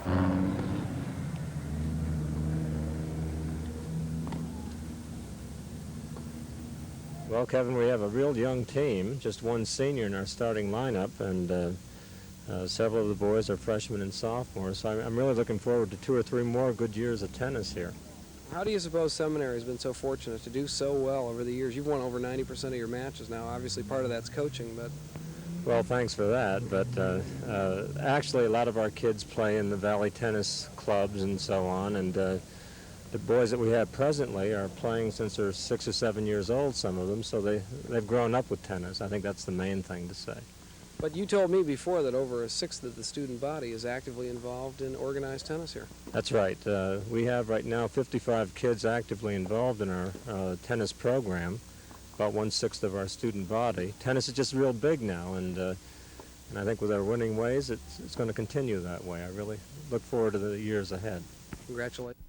Well, Kevin, we have a real young team, just one senior in our starting lineup, and several of the boys are freshmen and sophomores, so I'm really looking forward to 2 or 3 more good years of tennis here. How do you suppose seminary has been so fortunate to do so well over the years? You've won over 90% of your matches now. Obviously, part of that's coaching, but... Well, thanks for that, but actually a lot of our kids play in the Valley tennis clubs and so on, and the boys that we have presently are playing since they're 6 or 7 years old, some of them, so they've grown up with tennis. I think that's the main thing to say. But you told me before that over 1/6 of the student body is actively involved in organized tennis here. That's right. We have right now 55 kids actively involved in our tennis program, about 1/6 of our student body. Tennis is just real big now, and I think with our winning ways, it's going to continue that way. I really look forward to the years ahead. Congratulations.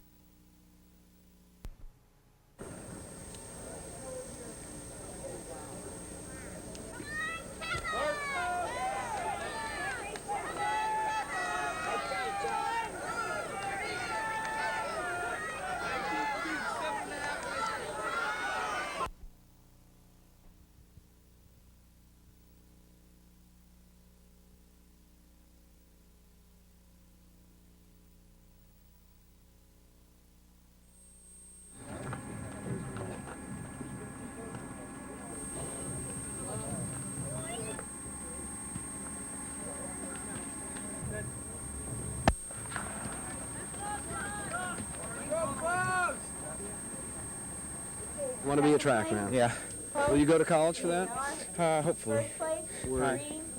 Want to be a track man? Yeah. Will you go to college for that? Hopefully.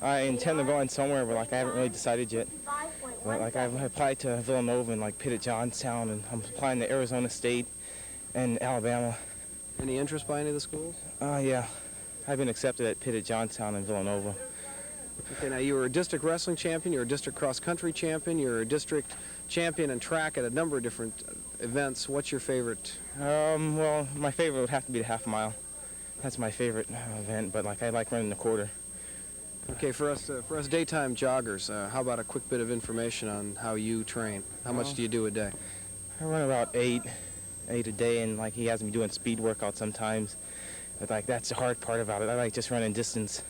I intend on going somewhere, but like I haven't really decided yet. But like I've applied to Villanova and like Pitt at Johnstown, and I'm applying to Arizona State and Alabama. Any interest by any of the schools? Yeah. I've been accepted at Pitt at Johnstown and Villanova. Okay, now you were a district wrestling champion, you're a district cross-country champion, you're a district champion in track at a number of different events. What's your favorite? Well, my favorite would have to be the half mile. That's my favorite event, but like I like running the quarter. Okay, for us daytime joggers, how about a quick bit of information on how you train? How much do you do a day? I run about eight a day, and like he has me doing speed workouts sometimes. But like that's the hard part about it. I like just running distance.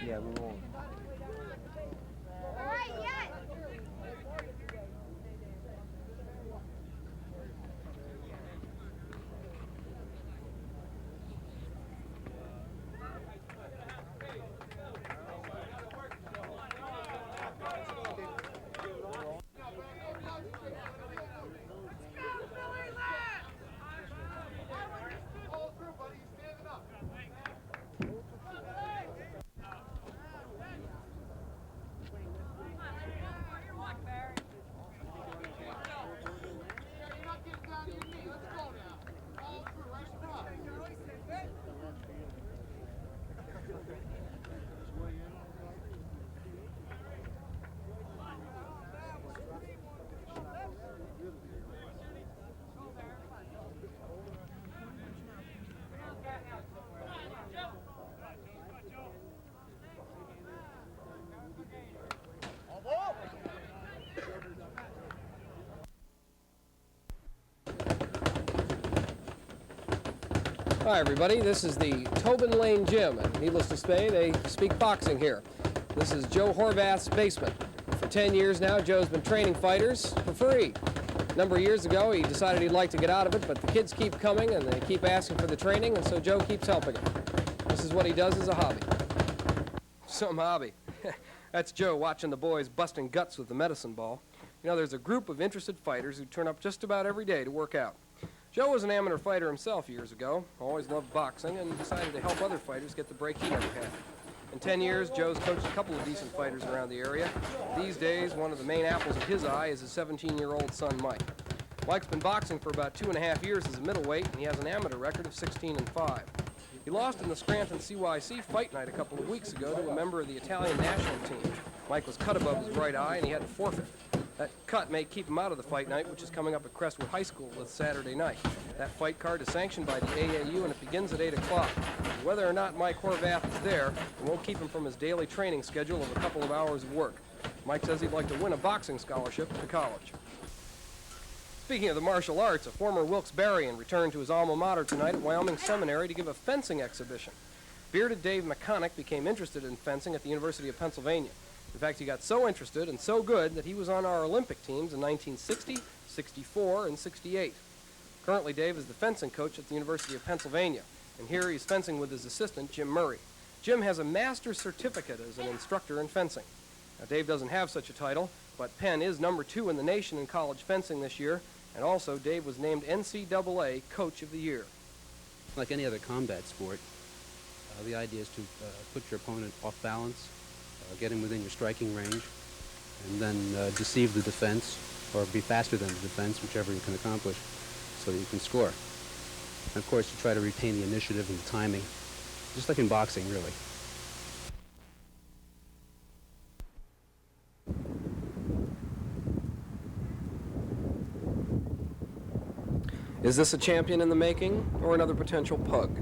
Yeah, we're on. Hi everybody, this is the Tobin Lane Gym, and needless to say, they speak boxing here. This is Joe Horvath's basement. For 10 years now, Joe's been training fighters for free. A number of years ago, he decided he'd like to get out of it, but the kids keep coming and they keep asking for the training, and so Joe keeps helping them. This is what he does as a hobby. Some hobby. That's Joe watching the boys busting guts with the medicine ball. You know, there's a group of interested fighters who turn up just about every day to work out. Joe was an amateur fighter himself years ago, always loved boxing, and decided to help other fighters get the break he never had. In 10 years, Joe's coached a couple of decent fighters around the area. These days, one of the main apples of his eye is his 17-year-old son, Mike. Mike's been boxing for about 2.5 years as a middleweight, and he has an amateur record of 16-5. He lost in the Scranton CYC fight night a couple of weeks ago to a member of the Italian national team. Mike was cut above his right eye, and he had to forfeit. That cut may keep him out of the fight night, which is coming up at Crestwood High School this Saturday night. That fight card is sanctioned by the AAU, and it begins at 8 o'clock. Whether or not Mike Horvath is there, it won't keep him from his daily training schedule of a couple of hours of work. Mike says he'd like to win a boxing scholarship to college. Speaking of the martial arts, a former Wilkes-Barrean returned to his alma mater tonight at Wyoming Seminary to give a fencing exhibition. Bearded Dave McConaughey became interested in fencing at the University of Pennsylvania. In fact, he got so interested and so good that he was on our Olympic teams in 1960, 64, and 68. Currently, Dave is the fencing coach at the University of Pennsylvania, and here he's fencing with his assistant, Jim Murray. Jim has a master's certificate as an instructor in fencing. Now, Dave doesn't have such a title, but Penn is number 2 in the nation in college fencing this year, and also Dave was named NCAA Coach of the Year. Like any other combat sport, the idea is to put your opponent off balance, get him within your striking range, and then deceive the defense, or be faster than the defense, whichever you can accomplish, so that you can score. And of course, you try to retain the initiative and the timing, just like in boxing, really. Is this a champion in the making, or another potential pug?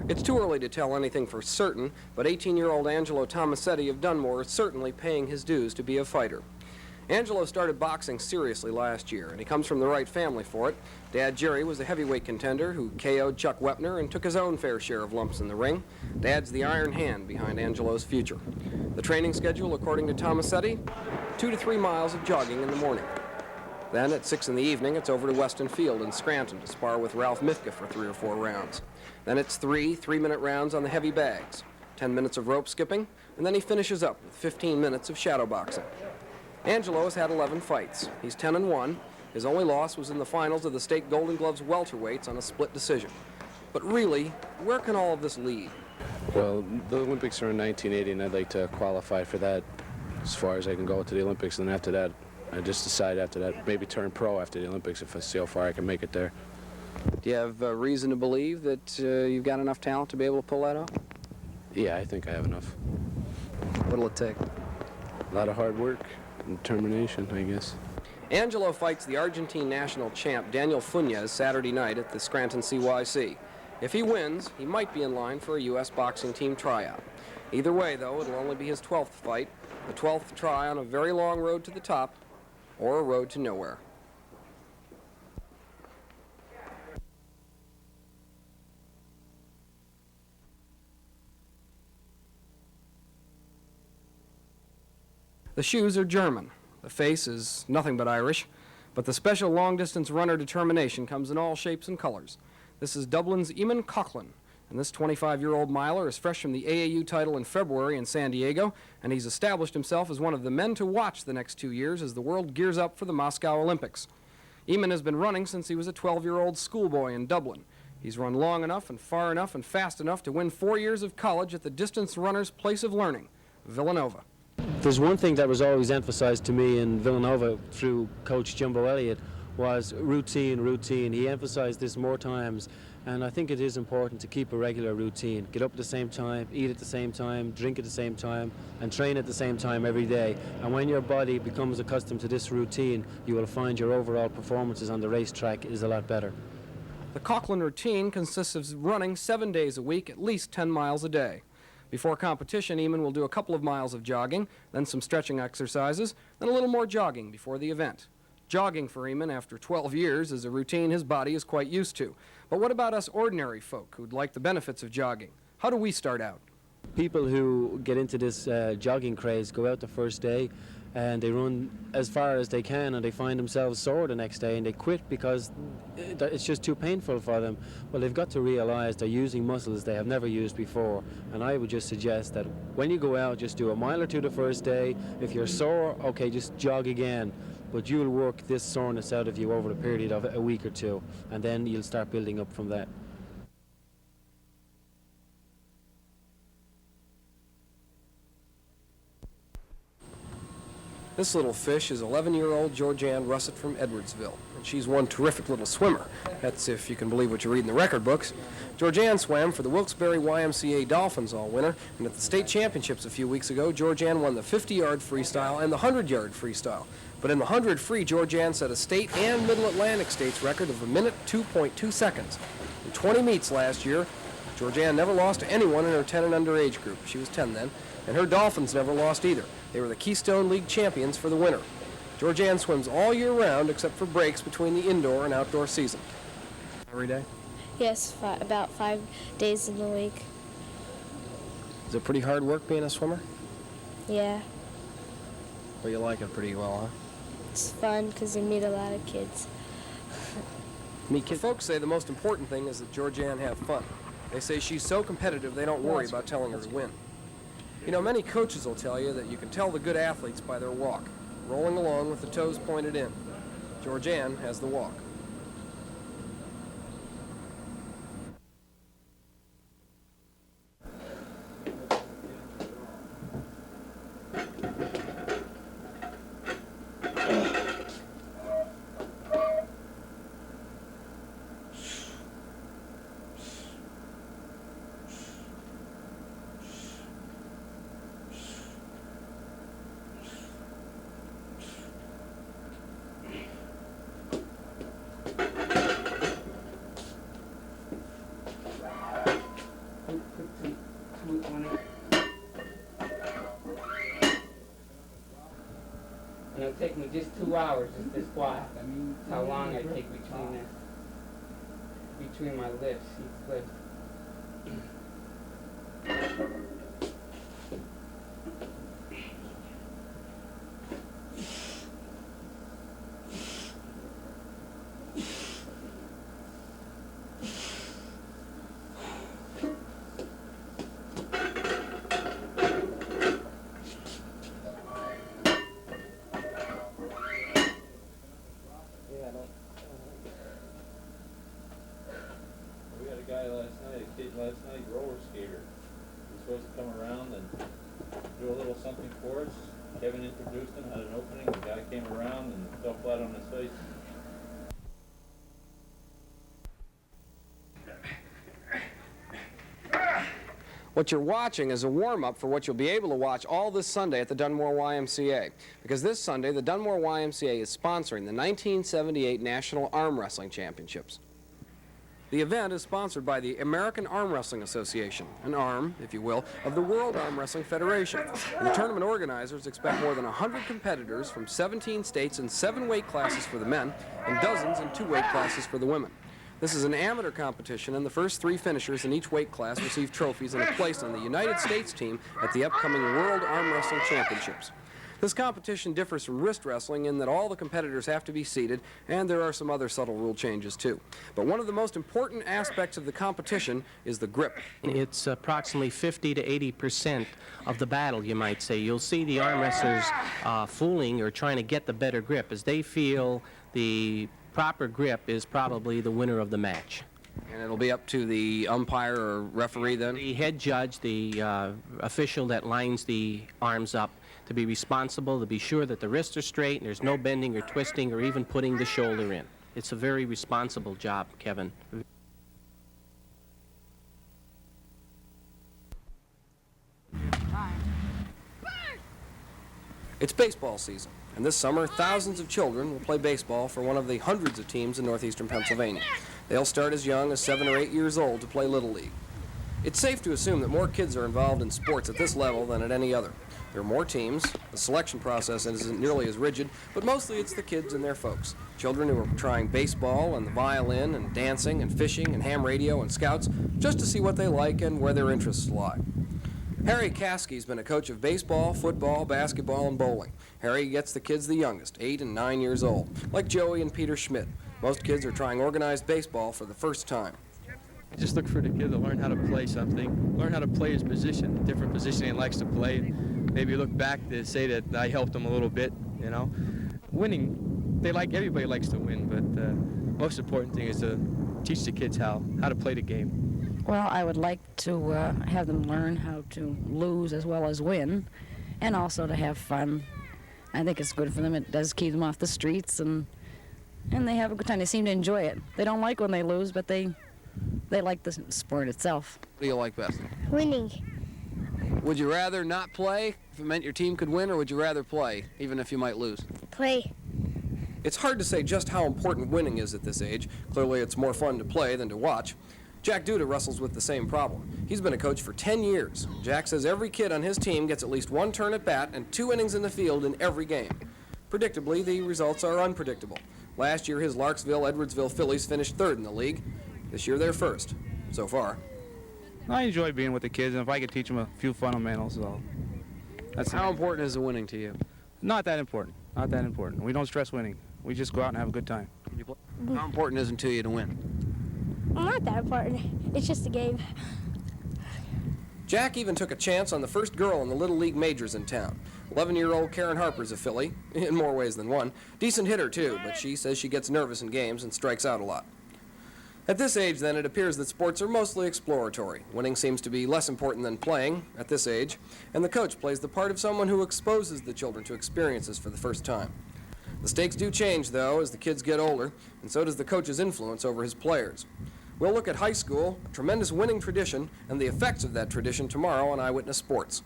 It's too early to tell anything for certain, but 18-year-old Angelo Tomasetti of Dunmore is certainly paying his dues to be a fighter. Angelo started boxing seriously last year, and he comes from the right family for it. Dad Jerry was a heavyweight contender who KO'd Chuck Wepner and took his own fair share of lumps in the ring. Dad's the iron hand behind Angelo's future. The training schedule, according to Tomasetti, 2 to 3 miles of jogging in the morning. Then at 6 in the evening, it's over to Weston Field in Scranton to spar with Ralph Mithka for 3 or 4 rounds. Then it's 3 3-minute rounds on the heavy bags, 10 minutes of rope skipping, and then he finishes up with 15 minutes of shadow boxing. Angelo has had 11 fights. He's 10-1. His only loss was in the finals of the state Golden Gloves welterweights on a split decision. But really, where can all of this lead? Well, the Olympics are in 1980, and I'd like to qualify for that as far as I can go to the Olympics, and after that, I just decide after that, maybe turn pro after the Olympics if I see how far I can make it there. Do you have reason to believe that you've got enough talent to be able to pull that off? Yeah, I think I have enough. What'll it take? A lot of hard work and determination, I guess. Angelo fights the Argentine national champ Daniel Funes Saturday night at the Scranton CYC. If he wins, he might be in line for a U.S. boxing team tryout. Either way, though, it'll only be his 12th fight, the 12th try on a very long road to the top, or a road to nowhere. The shoes are German. The face is nothing but Irish, but the special long-distance runner determination comes in all shapes and colors. This is Dublin's Eamon Coughlin, and this 25-year-old miler is fresh from the AAU title in February in San Diego, and he's established himself as one of the men to watch the next 2 years as the world gears up for the Moscow Olympics. Eamon has been running since he was a 12-year-old schoolboy in Dublin. He's run long enough and far enough and fast enough to win 4 years of college at the distance runner's place of learning, Villanova. There's one thing that was always emphasized to me in Villanova through Coach Jumbo Elliott was routine, routine. He emphasized this more times, and I think it is important to keep a regular routine. Get up at the same time, eat at the same time, drink at the same time, and train at the same time every day. And when your body becomes accustomed to this routine, you will find your overall performances on the racetrack is a lot better. The Coughlin routine consists of running 7 days a week, at least 10 miles a day. Before competition, Eamon will do a couple of miles of jogging, then some stretching exercises, then a little more jogging before the event. Jogging for Eamon after 12 years is a routine his body is quite used to. But what about us ordinary folk who'd like the benefits of jogging? How do we start out? People who get into this jogging craze go out the first day and they run as far as they can, and they find themselves sore the next day and they quit because it's just too painful for them. Well, they've got to realize they're using muscles they have never used before, and I would just suggest that when you go out, just do a mile or two the first day. If you're sore, okay, just jog again, but you'll work this soreness out of you over a period of a week or two, and then you'll start building up from that. This little fish is 11-year-old Georgianne Russett from Edwardsville, and she's one terrific little swimmer. That's if you can believe what you read in the record books. Georgianne swam for the Wilkes-Barre YMCA Dolphins all winter, and at the state championships a few weeks ago, Georgianne won the 50-yard freestyle and the 100-yard freestyle. But in the 100 free, Georgianne set a state and Middle Atlantic states record of 1:02.2 seconds. In 20 meets last year, Georgianne never lost to anyone in her 10 and under age group. She was 10 then, and her Dolphins never lost either. They were the Keystone League champions for the winter. Georgianne swims all year round except for breaks between the indoor and outdoor season. Every day? Yes, about 5 days in the week. Is it pretty hard work being a swimmer? Yeah, But you like it pretty well, huh? it's fun because you meet a lot of kids. Meet kids. Folks say the most important thing is that Georgianne have fun. They say she's so competitive they don't worry about telling her to win. You know, many coaches will tell you that you can tell the good athletes by their walk, rolling along with the toes pointed in. Georgianne has the walk. And it'll take me just 2 hours just to squat. That's how long I take between my lifts, each lift. Last night, roller skater. He's supposed to come around and do a little something for us. Kevin introduced him, had an opening, the guy came around and fell flat on his face. What you're watching is a warm-up for what you'll be able to watch all this Sunday at the Dunmore YMCA. Because this Sunday, the Dunmore YMCA is sponsoring the 1978 National Arm Wrestling Championships. The event is sponsored by the American Arm Wrestling Association, an arm, if you will, of the World Arm Wrestling Federation. And the tournament organizers expect more than 100 competitors from 17 states in 7 weight classes for the men and dozens in 2 weight classes for the women. This is an amateur competition, and the first 3 finishers in each weight class receive trophies and a place on the United States team at the upcoming World Arm Wrestling Championships. This competition differs from wrist wrestling in that all the competitors have to be seated, and there are some other subtle rule changes too. But one of the most important aspects of the competition is the grip. It's approximately 50 to 80% of the battle, you might say. You'll see the arm wrestlers fooling or trying to get the better grip as they feel the proper grip is probably the winner of the match. And it'll be up to the umpire or referee then? The head judge, the official that lines the arms up, to be responsible, to be sure that the wrists are straight and there's no bending or twisting or even putting the shoulder in. It's a very responsible job, Kevin. It's baseball season, and this summer thousands of children will play baseball for one of the hundreds of teams in northeastern Pennsylvania. They'll start as young as 7 or 8 years old to play Little League. It's safe to assume that more kids are involved in sports at this level than at any other. There are more teams. The selection process isn't nearly as rigid, but mostly it's the kids and their folks. Children who are trying baseball and the violin and dancing and fishing and ham radio and scouts just to see what they like and where their interests lie. Harry Caskey's been a coach of baseball, football, basketball, and bowling. Harry gets the kids the youngest, 8 and 9 years old, like Joey and Peter Schmidt. Most kids are trying organized baseball for the first time. Just look for the kid to learn how to play something, learn how to play his position, different position he likes to play. Maybe look back to say that I helped him a little bit, you know. Winning, everybody likes to win, but the most important thing is to teach the kids how to play the game. Well, I would like to have them learn how to lose as well as win, and also to have fun. I think it's good for them. It does keep them off the streets, and they have a good time. They seem to enjoy it. They don't like when they lose, but they like the sport itself. What do you like best? Winning. Would you rather not play if it meant your team could win, or would you rather play, even if you might lose? Play. It's hard to say just how important winning is at this age. Clearly, it's more fun to play than to watch. Jack Duda wrestles with the same problem. He's been a coach for 10 years. Jack says every kid on his team gets at least 1 turn at bat and 2 innings in the field in every game. Predictably, the results are unpredictable. Last year, his Larksville-Edwardsville Phillies finished 3rd in the league. This year, they're 1st, so far. I enjoy being with the kids, and if I could teach them a few fundamentals, so that's How important is the winning to you? not that important. Not that important. We don't stress winning. We just go out and have a good time. How important is it to you to win? Not that important. It's just a game. Jack even took a chance on the first girl in the Little League Majors in town. 11-year-old Karen Harper's a Philly, in more ways than one. Decent hitter, too, but she says she gets nervous in games and strikes out a lot. At this age, then, it appears that sports are mostly exploratory. Winning seems to be less important than playing at this age, and the coach plays the part of someone who exposes the children to experiences for the first time. The stakes do change, though, as the kids get older, and so does the coach's influence over his players. We'll look at high school, a tremendous winning tradition, and the effects of that tradition tomorrow on Eyewitness Sports.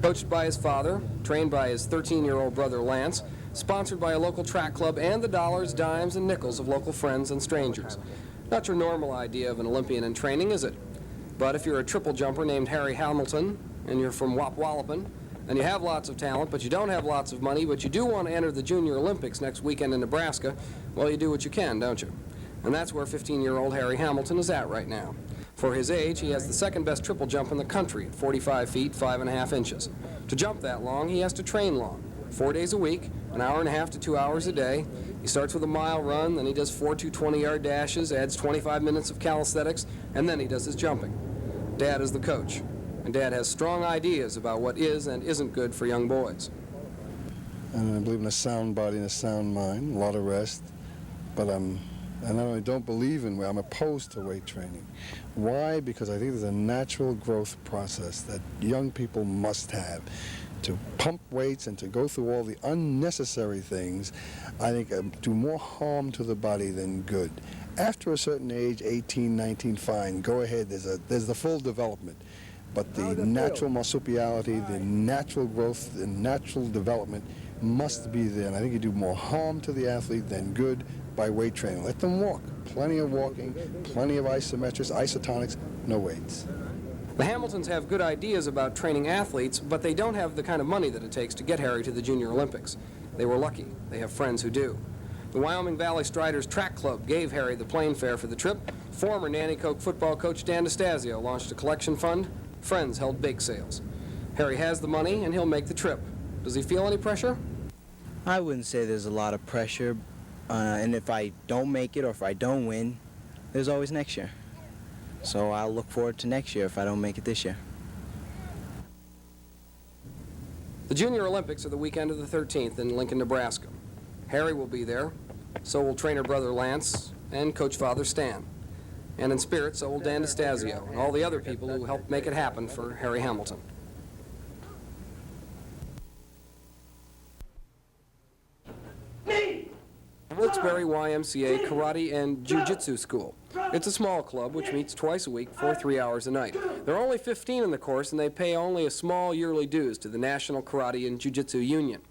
Coached by his father, trained by his 13-year-old brother Lance, sponsored by a local track club and the dollars, dimes, and nickels of local friends and strangers. Not your normal idea of an Olympian in training, is it? But if you're a triple jumper named Harry Hamilton, and you're from Wapwallopin, and you have lots of talent, but you don't have lots of money, but you do want to enter the Junior Olympics next weekend in Nebraska, well, you do what you can, don't you? And that's where 15-year-old Harry Hamilton is at right now. For his age, he has the second best triple jump in the country at 45 feet, 5.5 inches. To jump that long, he has to train long, 4 days a week, 1.5 hours to 2 hours a day. He starts with a mile run, then he does 4 220-yard dashes, adds 25 minutes of calisthenics, and then he does his jumping. Dad is the coach, and Dad has strong ideas about what is and isn't good for young boys. And I believe in a sound body and a sound mind, a lot of rest, but I not only don't believe in weight, I'm opposed to weight training. Why? Because I think there's a natural growth process that young people must have. To pump weights and to go through all the unnecessary things, I think do more harm to the body than good. After a certain age, 18, 19, fine, go ahead, there's the full development. But the natural marsupiality, the natural growth, the natural development must be there. And I think you do more harm to the athlete than good by weight training. Let them walk. Plenty of walking, plenty of isometrics, isotonics, no weights. The Hamiltons have good ideas about training athletes, but they don't have the kind of money that it takes to get Harry to the Junior Olympics. They were lucky. They have friends who do. The Wyoming Valley Striders Track Club gave Harry the plane fare for the trip. Former Nanticoke football coach Dan DeStasio launched a collection fund. Friends held bake sales. Harry has the money, and he'll make the trip. Does he feel any pressure? I wouldn't say there's a lot of pressure, and if I don't make it or if I don't win, there's always next year. So I'll look forward to next year if I don't make it this year. The Junior Olympics are the weekend of the 13th in Lincoln, Nebraska. Harry will be there, so will trainer brother Lance and coach father Stan. And in spirit, so will Dan DeStasio and all the other people who helped make it happen for Harry Hamilton. Wilkes-Barre YMCA Karate and Jiu-Jitsu School. It's a small club which meets twice a week for 3 hours a night. There are only 15 in the course, and they pay only a small yearly dues to the National Karate and Jiu-Jitsu Union.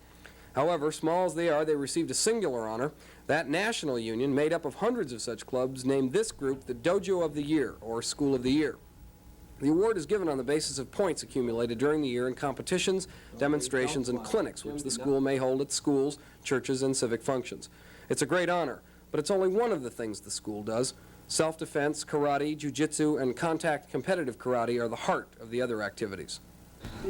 However, small as they are, they received a singular honor. That national union, made up of hundreds of such clubs, named this group the Dojo of the Year, or School of the Year. The award is given on the basis of points accumulated during the year in competitions, demonstrations, and clinics, which the school may hold at schools, churches, and civic functions. It's a great honor, but it's only one of the things the school does. Self-defense, karate, jiu-jitsu, and contact competitive karate are the heart of the other activities.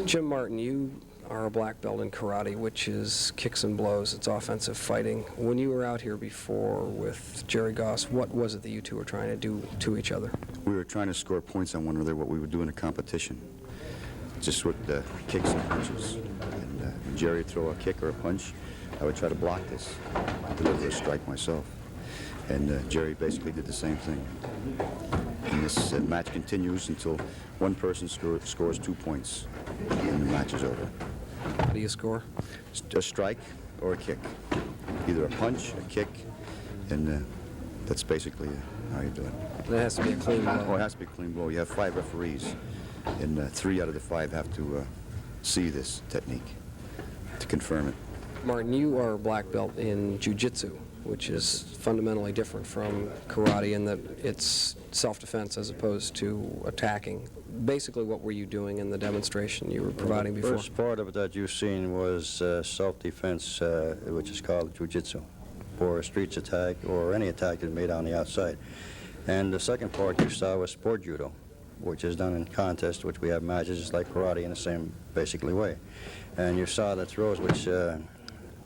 Jim Martin, you are a black belt in karate, which is kicks and blows. It's offensive fighting. When you were out here before with Jerry Goss, what was it that you two were trying to do to each other? We were trying to score points on one another, what we would do in a competition, just with kicks and punches. And when Jerry would throw a kick or a punch, I would try to block this, deliver a strike myself. And Jerry basically did the same thing. And this match continues until one person scores 2 points, and the match is over. How do you score? A strike or a kick. Either a punch, a kick, and that's basically how you do it. It has to be a clean blow. Oh, it has to be a clean blow. You have 5 referees, and 3 out of the 5 have to see this technique to confirm it. Martin, you are a black belt in jiu-jitsu, which is fundamentally different from karate in that it's self-defense as opposed to attacking. Basically, what were you doing in the demonstration you were providing before? The first part of it that you've seen was self-defense, which is called jiu-jitsu, or a streets attack, or any attack that's made on the outside. And the second part you saw was sport judo, which is done in contest, which we have matches just like karate in the same basically way. And you saw the throws, which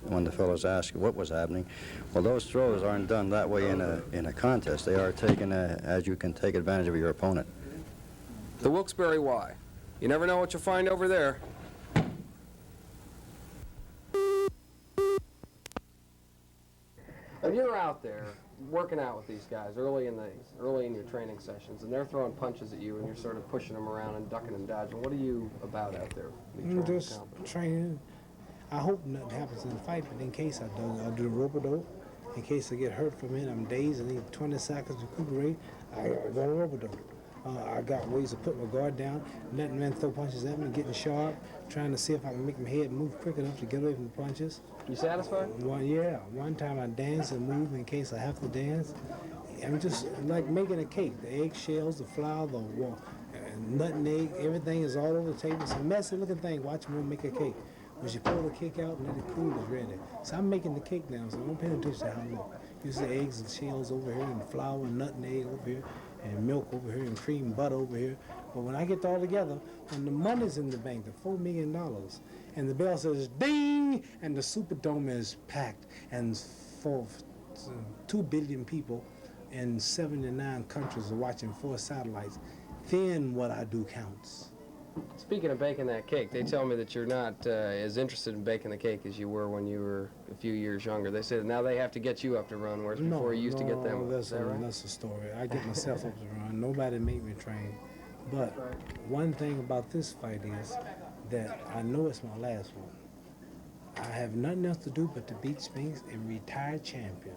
when the fellows asked what was happening, well, those throws aren't done that way in a contest. They are taken as you can take advantage of your opponent. The Wilkes-Barre Y. You never know what you'll find over there. If you're out there working out with these guys early in your training sessions, and they're throwing punches at you, and you're sort of pushing them around and ducking and dodging, what are you about out there? Just training. I hope nothing happens in the fight, but in case I do, I'll do the rope-a-dope. In case I get hurt from it, I'm dazed and need 20 seconds to recuperate, I go rope-a-dope. I got ways to put my guard down, letting men throw punches at me, getting sharp, trying to see if I can make my head move quick enough to get away from the punches. You satisfied? One time I dance and move in case I have to dance. I'm just like making a cake. The eggshells, the flour, the nutmeg, everything is all over the table. It's a messy looking thing. Watch me make a cake. When you pull the cake out and let it cool, it's ready. So I'm making the cake now, so don't pay attention to how I look. You see eggs and shells over here, and flour and nutmeg over here, and milk over here, and cream butter over here. But when I get it all together, when the money's in the bank, the $4 million, and the bell says ding, and the Superdome is packed, and for 2 billion people in 79 countries are watching 4 satellites, then what I do counts. Speaking of baking that cake, they tell me that you're not as interested in baking the cake as you were when you were a few years younger. They said now they have to get you up to run, whereas before you used to get them. That's a story. I get myself up to run. Nobody made me train. But one thing about this fight is that I know it's my last one. I have nothing else to do but to beat Spinks and retired champion.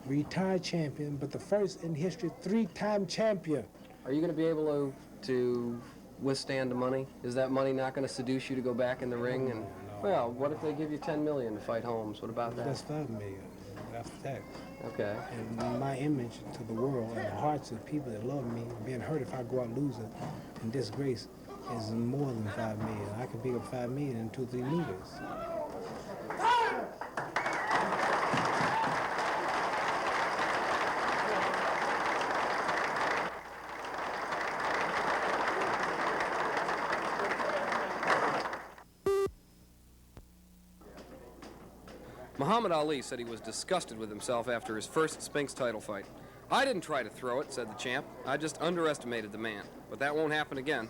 Retired champion, but the first in history 3-time champion. Are you going to be able to withstand the money? Is that money not going to seduce you to go back in the ring? And well, what if they give you $10 million to fight Holmes? What about that? That's $5 million after tax. Okay. And my image to the world and the hearts of people that love me, being hurt if I go out losing and disgrace, is more than $5 million. I can pick up $5 million in 2 or 3 meters. Muhammad Ali said he was disgusted with himself after his first Spinks title fight. I didn't try to throw it, said the champ. I just underestimated the man. But that won't happen again.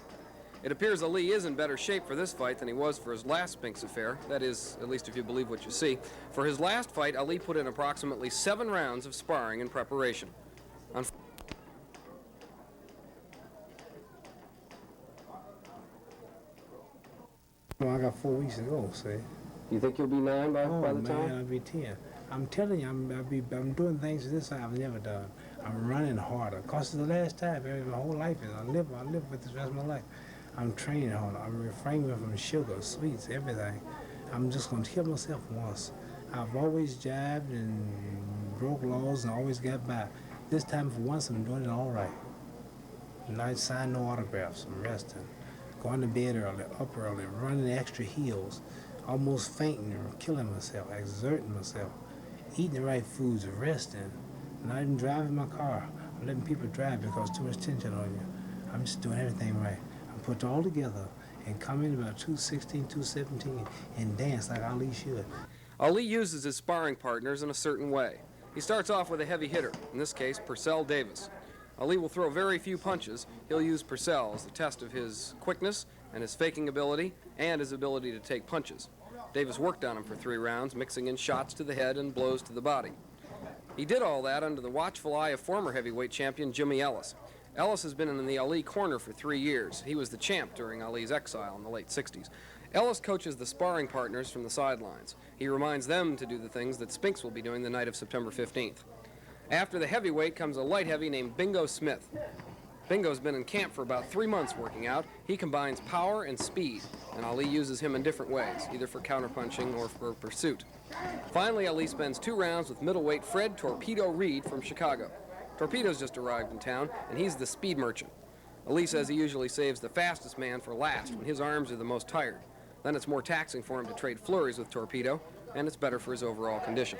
It appears Ali is in better shape for this fight than he was for his last Spinks affair. That is, at least if you believe what you see. For his last fight, Ali put in approximately 7 rounds of sparring in preparation. Well, I got 4 weeks to go, see. You think you'll be 9 by the time? I'll be 10. I'm telling you, I'm doing things this I've never done. I'm running harder. Cause the last time, my whole life is I live with this rest of my life. I'm training harder. I'm refraining from sugar, sweets, everything. I'm just going to kill myself once. I've always jabbed and broke laws and always got by. This time, for once, I'm doing it all right. And I sign no autographs. I'm resting. Going to bed early, up early, running extra heels, almost fainting or killing myself, exerting myself, eating the right foods, resting, not even driving my car. I'm letting people drive because too much tension on you. I'm just doing everything right. I'm put it all together and come in about 216, 217 and dance like Ali should. Ali uses his sparring partners in a certain way. He starts off with a heavy hitter, in this case, Purcell Davis. Ali will throw very few punches. He'll use Purcell as the test of his quickness and his faking ability and his ability to take punches. Davis worked on him for 3 rounds, mixing in shots to the head and blows to the body. He did all that under the watchful eye of former heavyweight champion Jimmy Ellis. Ellis has been in the Ali corner for 3 years. He was the champ during Ali's exile in the late 60s. Ellis coaches the sparring partners from the sidelines. He reminds them to do the things that Spinks will be doing the night of September 15th. After the heavyweight comes a light heavy named Bingo Smith. Bingo's been in camp for about 3 months working out. He combines power and speed, and Ali uses him in different ways, either for counterpunching or for pursuit. Finally, Ali spends 2 rounds with middleweight Fred Torpedo Reed from Chicago. Torpedo's just arrived in town, and he's the speed merchant. Ali says he usually saves the fastest man for last when his arms are the most tired. Then it's more taxing for him to trade flurries with Torpedo, and it's better for his overall condition.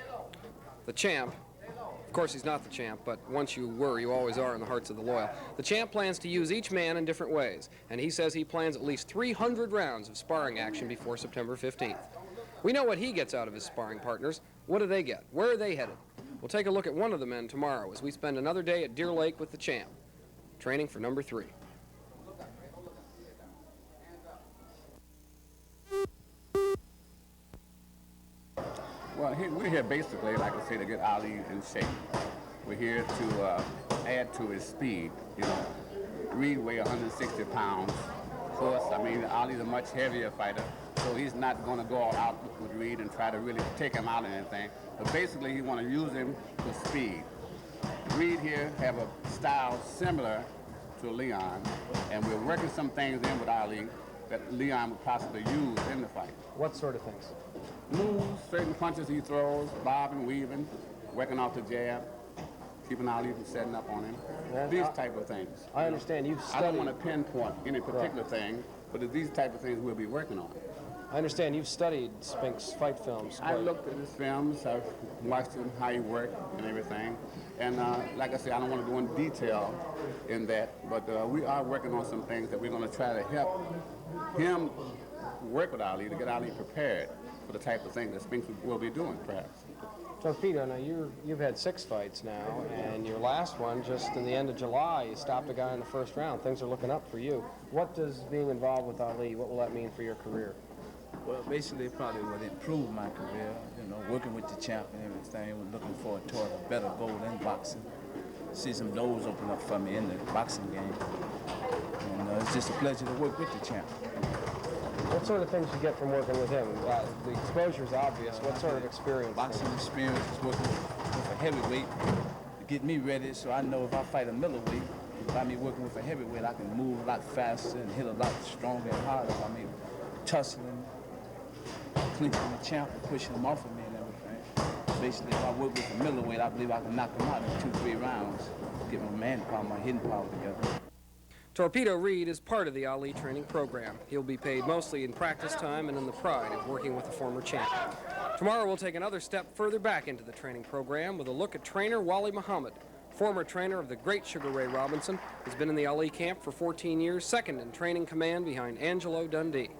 The champ, of course he's not the champ, but once you were, you always are in the hearts of the loyal. The champ plans to use each man in different ways, and he says he plans at least 300 rounds of sparring action before September 15th. We know what he gets out of his sparring partners. What do they get? Where are they headed? We'll take a look at one of the men tomorrow as we spend another day at Deer Lake with the champ, training for number 3. Well, we're here basically, like I say, to get Ali in shape. We're here to add to his speed. You know, Reed weighs 160 pounds. Of course, I mean, Ali's a much heavier fighter, so he's not going to go all out with Reed and try to really take him out or anything. But basically, he want to use him for speed. Reed here have a style similar to Leon, and we're working some things in with Ali that Leon would possibly use in the fight. What sort of things? Moves, certain punches he throws, bobbing, weaving, working off the jab, keeping Ali from setting up on him. These type of things. I understand you've studied. I don't want to pinpoint any particular thing, but it's these type of things we'll be working on. I understand you've studied Spink's fight films. I looked at his films, I've watched him, how he worked and everything. And like I said, I don't want to go in detail in that, but we are working on some things that we're going to try to help him work with Ali to get Ali prepared for the type of thing that Spinks will be doing, perhaps. Torpedo, now you've had 6 fights now, and your last one, just in the end of July, you stopped a guy in the first round. Things are looking up for you. What does being involved with Ali, what will that mean for your career? Well, basically, it probably would improve my career, you know, working with the champ and everything. We're looking forward toward a better goal in boxing. See some doors open up for me in the boxing game. And it's just a pleasure to work with the champ. What sort of things you get from working with him? The exposure's obvious. What sort of experience? Boxing experience is working with a heavyweight to get me ready so I know if I fight a middleweight, by me working with a heavyweight, I can move a lot faster and hit a lot stronger and harder. I mean, tussling, clinching the champ and pushing him off of me and everything. Basically, if I work with a middleweight, I believe I can knock him out in 2-3 rounds, get my manpower, my hidden power together. Torpedo Reed is part of the Ali training program. He'll be paid mostly in practice time and in the pride of working with a former champ. Tomorrow we'll take another step further back into the training program with a look at trainer Wally Muhammad. Former trainer of the great Sugar Ray Robinson, has been in the Ali camp for 14 years, second in training command behind Angelo Dundee.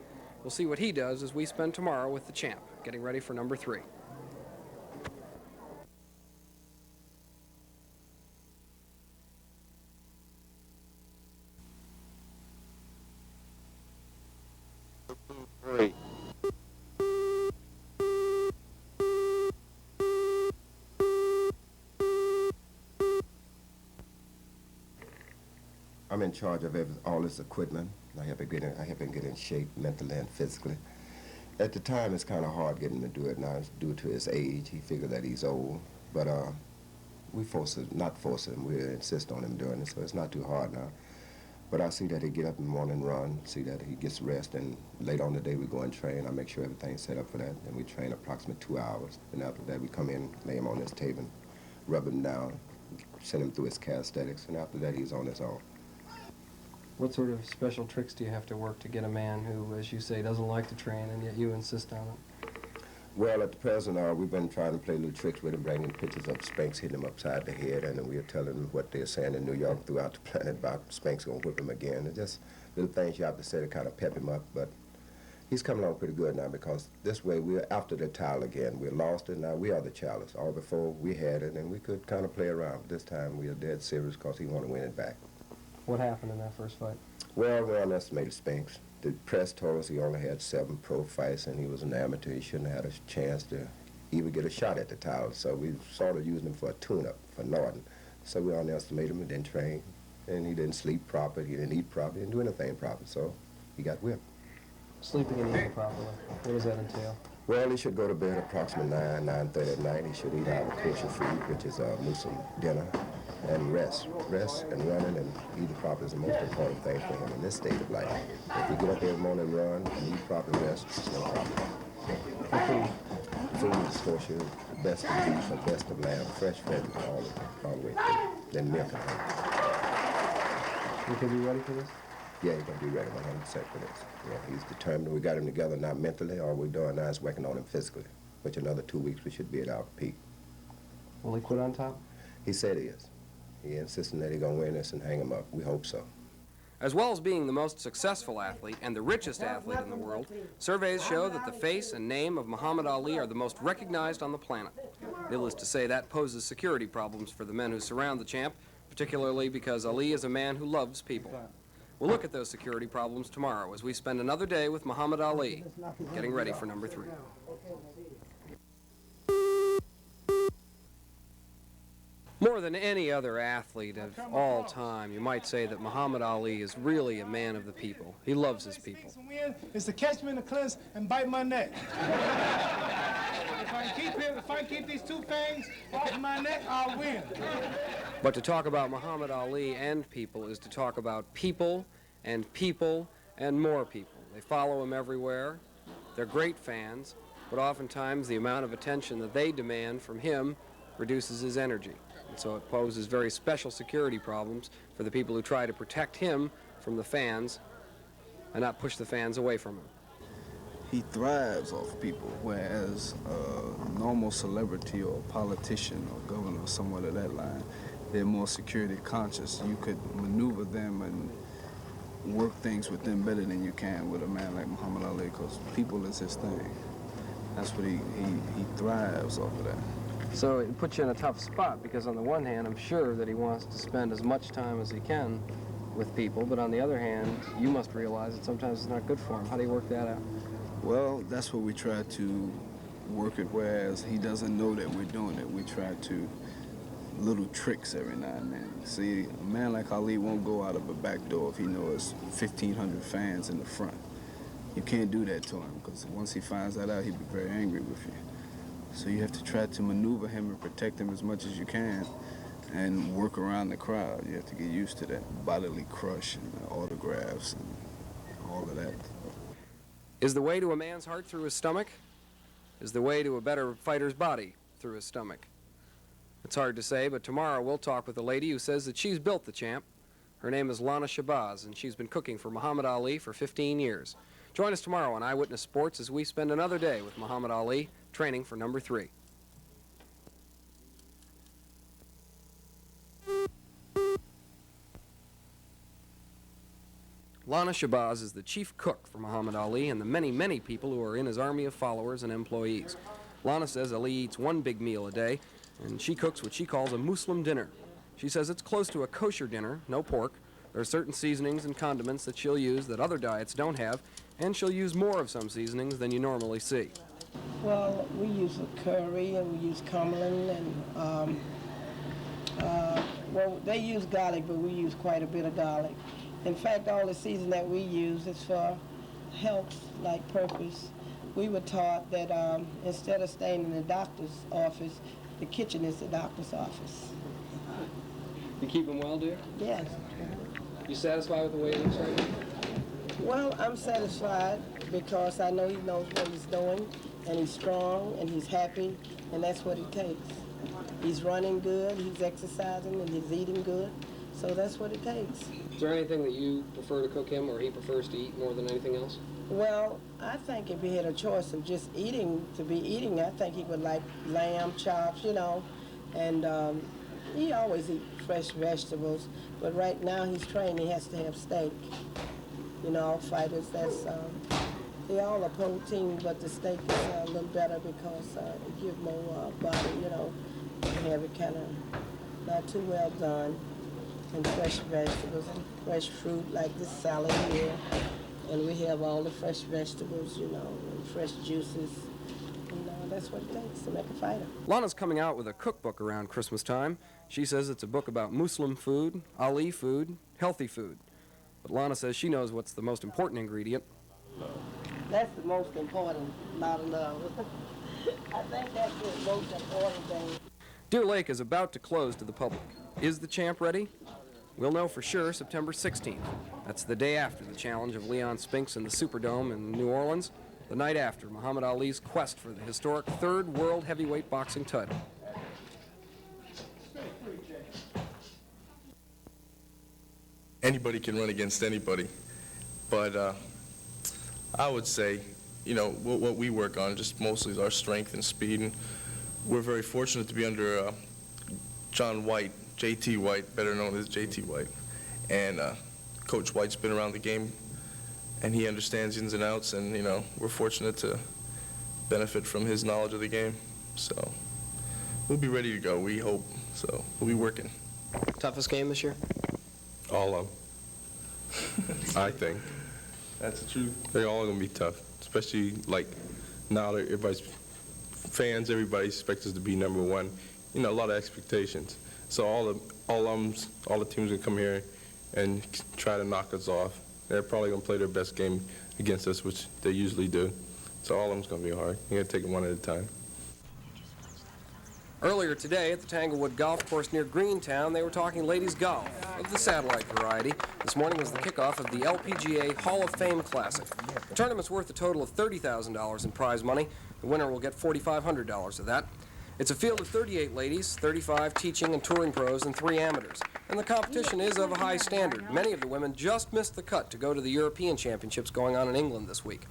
We'll see what he does as we spend tomorrow with the champ, getting ready for number 3. I'm in charge of all this equipment. I have been getting in shape mentally and physically. At the time, it's kind of hard getting him to do it now due to his age. He figured that he's old, but we not force him. We insist on him doing it, so it's not too hard now. But I see that he get up in the morning and run, see that he gets rest, and later on the day we go and train. I make sure everything's set up for that, and we train approximately 2 hours. And after that we come in, lay him on this table, and rub him down, send him through his calisthenics, and after that he's on his own. What sort of special tricks do you have to work to get a man who, as you say, doesn't like to train, and yet you insist on it? Well, at the present, we've been trying to play little tricks with him, bringing pictures of Spanx hitting him upside the head, and then we're telling him what they're saying in New York throughout the planet about Spanx going to whip him again. And just little things you have to say to kind of pep him up. But he's coming along pretty good now, because this way we're after the title again. We're lost it now. We are the challenge. All before we had it, and we could kind of play around. But this time we are dead serious because he want to win it back. What happened in that first fight? Well, we underestimated Spanx. The press told us he only had 7 pro fights, and he was an amateur. He shouldn't have had a chance to even get a shot at the title. So we sort of used him for a tune-up for Norton. So we underestimated him and didn't train. And he didn't sleep proper, he didn't eat proper, he didn't do anything proper. So he got whipped. Sleeping and eating properly, what does that entail? Well, he should go to bed approximately 9:30 at night. He should eat our kosher food, which is Muslim dinner, and rest. Rest and running and eating properly is the most important thing for him in this state of life. If you get up every morning and run and eat properly, rest, it's no problem. Food is kosher, best of beef or best of lamb, fresh vegetables all the way through. Then milk and honey. You can be ready for this? Yeah, he's going to be ready 100% for this. Yeah, he's determined. We got him together now mentally. All we're doing now is working on him physically, which another 2 weeks we should be at our peak. Will he quit on top? He said he is. He insisting that he's going to win this and hang him up. We hope so. As well as being the most successful athlete and the richest athlete in the world, surveys show that the face and name of Muhammad Ali are the most recognized on the planet. Needless to say, that poses security problems for the men who surround the champ, particularly because Ali is a man who loves people. We'll look at those security problems tomorrow as we spend another day with Muhammad Ali, getting ready for number 3. More than any other athlete of all time, you might say that Muhammad Ali is really a man of the people. He loves his people. Is to catch me in the clinch and bite my neck. If I keep these 2 fangs off my neck, I'll win. But to talk about Muhammad Ali and people is to talk about people and more people. They follow him everywhere. They're great fans, but oftentimes the amount of attention that they demand from him reduces his energy. And so it poses very special security problems for the people who try to protect him from the fans and not push the fans away from him. He thrives off people, whereas a normal celebrity or politician or governor or someone of that line, they're more security conscious. You could maneuver them and work things with them better than you can with a man like Muhammad Ali, because people is his thing. That's what he thrives off of that. So it puts you in a tough spot, because on the one hand, I'm sure that he wants to spend as much time as he can with people, but on the other hand, you must realize that sometimes it's not good for him. How do you work that out? Well, that's what we try to work it, whereas he doesn't know that we're doing it. We try to little tricks every now and then. See, a man like Ali won't go out of a back door if he knows 1,500 fans in the front. You can't do that to him, because once he finds that out, he'll be very angry with you. So you have to try to maneuver him and protect him as much as you can and work around the crowd. You have to get used to that bodily crush and autographs and all of that. Is the way to a man's heart through his stomach? Is the way to a better fighter's body through his stomach? It's hard to say, but tomorrow we'll talk with a lady who says that she's built the champ. Her name is Lana Shabazz, and she's been cooking for Muhammad Ali for 15 years. Join us tomorrow on Eyewitness Sports as we spend another day with Muhammad Ali, training for number 3. Lana Shabazz is the chief cook for Muhammad Ali and the many, many people who are in his army of followers and employees. Lana says Ali eats 1 big meal a day, and she cooks what she calls a Muslim dinner. She says it's close to a kosher dinner, no pork. There are certain seasonings and condiments that she'll use that other diets don't have, and she'll use more of some seasonings than you normally see. Well, we use curry and we use cummin and, well, they use garlic, but we use quite a bit of garlic. In fact, all the season that we use is for health-like purpose. We were taught that instead of staying in the doctor's office, the kitchen is the doctor's office. You keep them well, dear? Yes. You satisfied with the way it looks right now? Well, I'm satisfied because I know he knows what he's doing, and he's strong, and he's happy, and that's what it takes. He's running good, he's exercising, and he's eating good, so that's what it takes. Is there anything that you prefer to cook him or he prefers to eat more than anything else? Well, I think if he had a choice of just eating, I think he would like lamb chops, you know, and he always eats fresh vegetables, but right now he's trained, he has to have steak. You know, fighters, they all are protein, but the steak is a little better because it gives more body, you know, and have it kind of not too well done, and fresh vegetables and fresh fruit like this salad here. And we have all the fresh vegetables, you know, and fresh juices. And that's what it takes to make a fighter. Lana's coming out with a cookbook around Christmas time. She says it's a book about Muslim food, Ali food, healthy food. But Lana says she knows what's the most important ingredient. That's the most important, not love. I think that's the most important thing. Deer Lake is about to close to the public. Is the champ ready? We'll know for sure September 16th. That's the day after the challenge of Leon Spinks in the Superdome in New Orleans, the night after Muhammad Ali's quest for the historic third world heavyweight boxing title. Anybody can run against anybody, but I would say, you know, what we work on just mostly is our strength and speed, and we're very fortunate to be under John White, JT White, better known as JT White, and Coach White's been around the game, and he understands ins and outs, and you know, we're fortunate to benefit from his knowledge of the game, so we'll be ready to go, we hope, so we'll be working. Toughest game this year? All of them. I think. That's the truth. They're all going to be tough, especially like now that everybody's fans, everybody expects us to be number one. You know, a lot of expectations. So all the teams will come here and try to knock us off. They're probably going to play their best game against us, which they usually do. So all of them's going to be hard. You got to take it one at a time. Earlier today at the Tanglewood Golf Course near Greentown, they were talking ladies golf of the satellite variety. This morning was the kickoff of the Lpga Hall of Fame Classic. The tournament's worth a total of $30,000 in prize money. The winner will get $4,500 of that. It's a field of 38 ladies, 35 teaching and touring pros, and 3 amateurs. And the competition is of a high standard. Many of the women just missed the cut to go to the European Championships going on in England this week.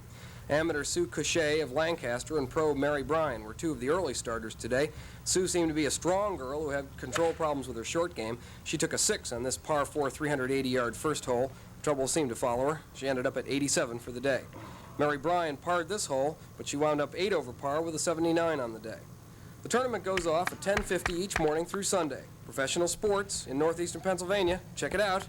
Amateur Sue Cochet of Lancaster and pro Mary Bryan were 2 of the early starters today. Sue seemed to be a strong girl who had control problems with her short game. She took a 6 on this par 4 380-yard first hole. Trouble seemed to follow her. She ended up at 87 for the day. Mary Bryan parred this hole, but she wound up 8 over par with a 79 on the day. The tournament goes off at 10:50 each morning through Sunday. Professional sports in northeastern Pennsylvania. Check it out.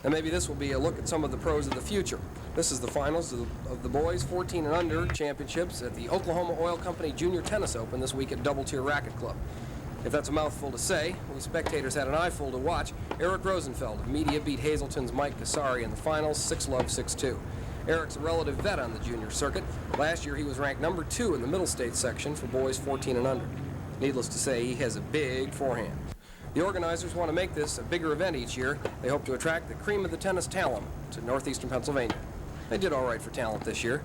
And maybe this will be a look at some of the pros of the future. This is the finals of the boys 14 and under championships at the Oklahoma Oil Company Junior Tennis Open this week at Double Tier Racket Club. If that's a mouthful to say, we spectators had an eyeful to watch. Eric Rosenfeld of Media beat Hazelton's Mike Cassari in the finals 6-love, 6-2. Eric's a relative vet on the junior circuit. Last year he was ranked number 2 in the middle state section for boys 14 and under. Needless to say, he has a big forehand. The organizers want to make this a bigger event each year. They hope to attract the cream of the tennis talent to northeastern Pennsylvania. They did all right for talent this year.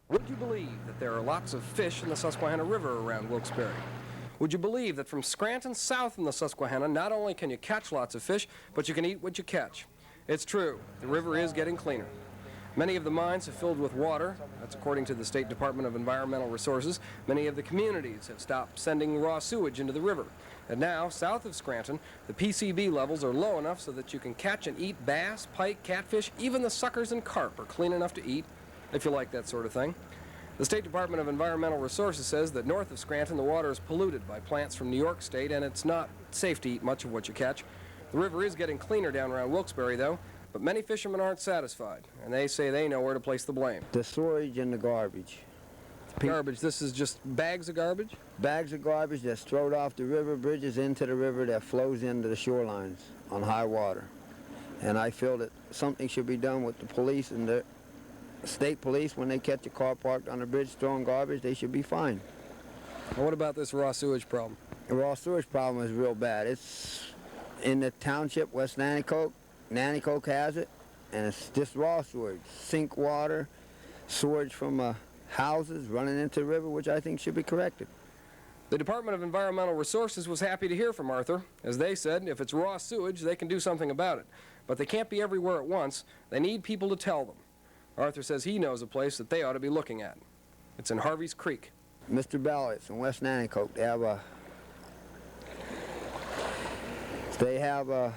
Would you believe that there are lots of fish in the Susquehanna River around Wilkes-Barre? Would you believe that from Scranton south in the Susquehanna, not only can you catch lots of fish, but you can eat what you catch? It's true. The river is getting cleaner. Many of the mines have filled with water. That's according to the State Department of Environmental Resources. Many of the communities have stopped sending raw sewage into the river. And now, south of Scranton, the PCB levels are low enough so that you can catch and eat bass, pike, catfish, even the suckers and carp are clean enough to eat, if you like that sort of thing. The State Department of Environmental Resources says that north of Scranton, the water is polluted by plants from New York State, and it's not safe to eat much of what you catch. The river is getting cleaner down around Wilkes-Barre, though. But many fishermen aren't satisfied, and they say they know where to place the blame. The storage and the garbage. Garbage, this is just bags of garbage? Bags of garbage that's thrown off the river bridges into the river that flows into the shorelines on high water. And I feel that something should be done with the police and state police, when they catch a car parked on a bridge throwing garbage, they should be fined. Well, what about this raw sewage problem? The raw sewage problem is real bad. It's in the township, West Nanticoke. Nanticoke has it, and it's just raw sewage. Sink water, sewage from houses running into the river, which I think should be corrected. The Department of Environmental Resources was happy to hear from Arthur. As they said, if it's raw sewage, they can do something about it. But they can't be everywhere at once. They need people to tell them. Arthur says he knows a place that they ought to be looking at. It's in Harvey's Creek. Mr. Ballott's in West Nanticoke. They have a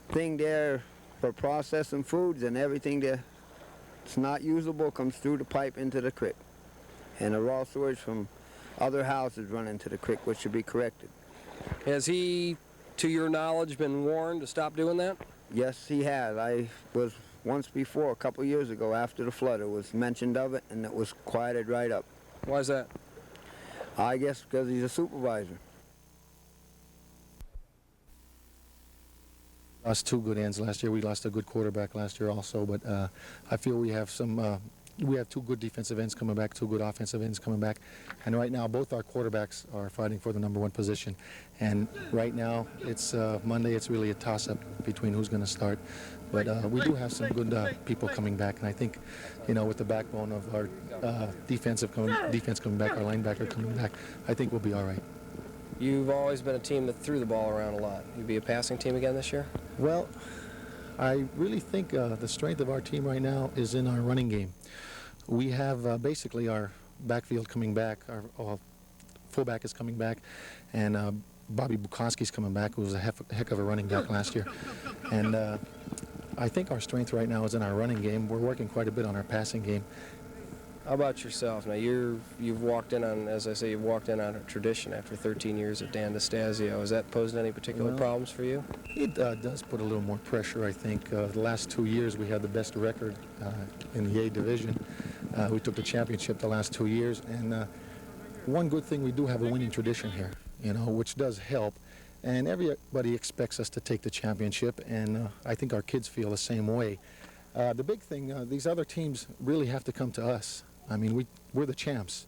thing there for processing foods, and everything that's not usable comes through the pipe into the creek. And the raw sewage from other houses run into the creek, which should be corrected. Has he, to your knowledge, been warned to stop doing that? Yes, he has. I was once before, a couple years ago, after the flood. It was mentioned of it, and it was quieted right up. Why is that? I guess because he's a supervisor. Lost two good ends last year. We lost a good quarterback last year also, but I feel we have we have two good defensive ends coming back, two good offensive ends coming back, and right now both our quarterbacks are fighting for the #1 position. And right now it's Monday. It's really a toss-up between who's going to start, but we do have some good people coming back, and I think, you know, with the backbone of our defense coming back, our linebacker coming back, I think we'll be all right. You've always been a team that threw the ball around a lot. You'd be a passing team again this year? Well, I really think the strength of our team right now is in our running game. We have basically our backfield coming back, our fullback is coming back, and Bobby Bukowski's coming back, who was a heck of a running back last year. And I think our strength right now is in our running game. We're working quite a bit on our passing game. How about yourself? Now, you've walked in on, as I say, you've walked in on a tradition after 13 years of Dan DeStasio. Has that posed any particular problems for you? It does put a little more pressure, I think. The last 2 years, we had the best record in the A division. We took the championship the last 2 years, and one good thing, we do have a winning tradition here, you know, which does help. And everybody expects us to take the championship, and I think our kids feel the same way. The big thing, these other teams really have to come to us. I mean, we're the champs.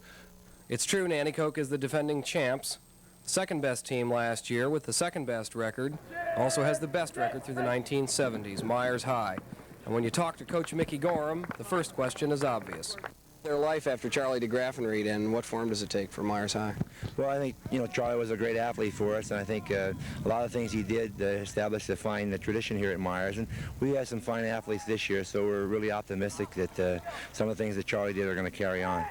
It's true, Nanticoke is the defending champs. The second best team last year with the second best record. Also has the best record through the 1970s, Meyers High. And when you talk to Coach Mickey Gorham, the first question is obvious. Their life after Charlie DeGraffenried, and what form does it take for Meyers High? Well, I think, you know, Charlie was a great athlete for us, and I think a lot of things he did established a fine tradition here at Meyers. And we had some fine athletes this year, so we're really optimistic that some of the things that Charlie did are going to carry on.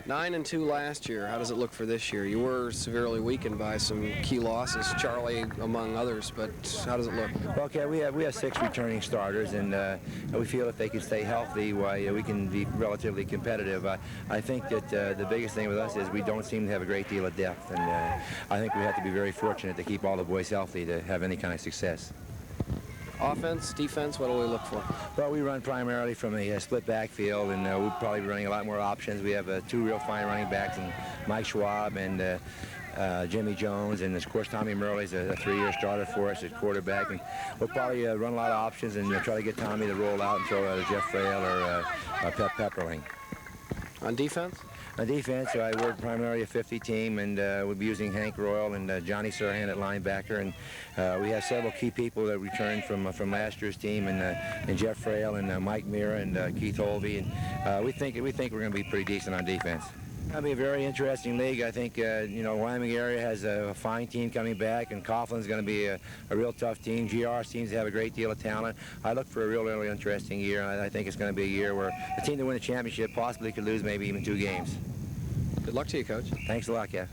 9-2 last year. How does it look for this year? You were severely weakened by some key losses, Charlie among others, but how does it look? Well, okay, we have 6 returning starters, and we feel if they can stay healthy, we can be relatively competitive. I think that the biggest thing with us is we don't seem to have a great deal of depth, and I think we have to be very fortunate to keep all the boys healthy to have any kind of success. Offense, defense, what do we look for? Well, we run primarily from a split backfield, and we'll probably be running a lot more options. We have 2 real fine running backs, and Mike Schwab and Jimmy Jones, and of course Tommy Murley's a 3-year starter for us at quarterback, and we'll probably run a lot of options and try to get Tommy to roll out and throw out Jeff Frail or Pep Pepperling. On defense? On defense, we're primarily a 50 team, and we'll be using Hank Royal and Johnny Serhan at linebacker, and we have several key people that returned from last year's team, and Jeff Frail and Mike Mira and Keith Holvey, and we think we're going to be pretty decent on defense. That'll be a very interesting league. I think, you know, Wyoming area has a fine team coming back, and Coughlin's going to be a real tough team. GR seems to have a great deal of talent. I look for a really interesting year. I think it's going to be a year where the team that win the championship possibly could lose maybe even 2 games. Good luck to you, Coach. Thanks a lot, Kev.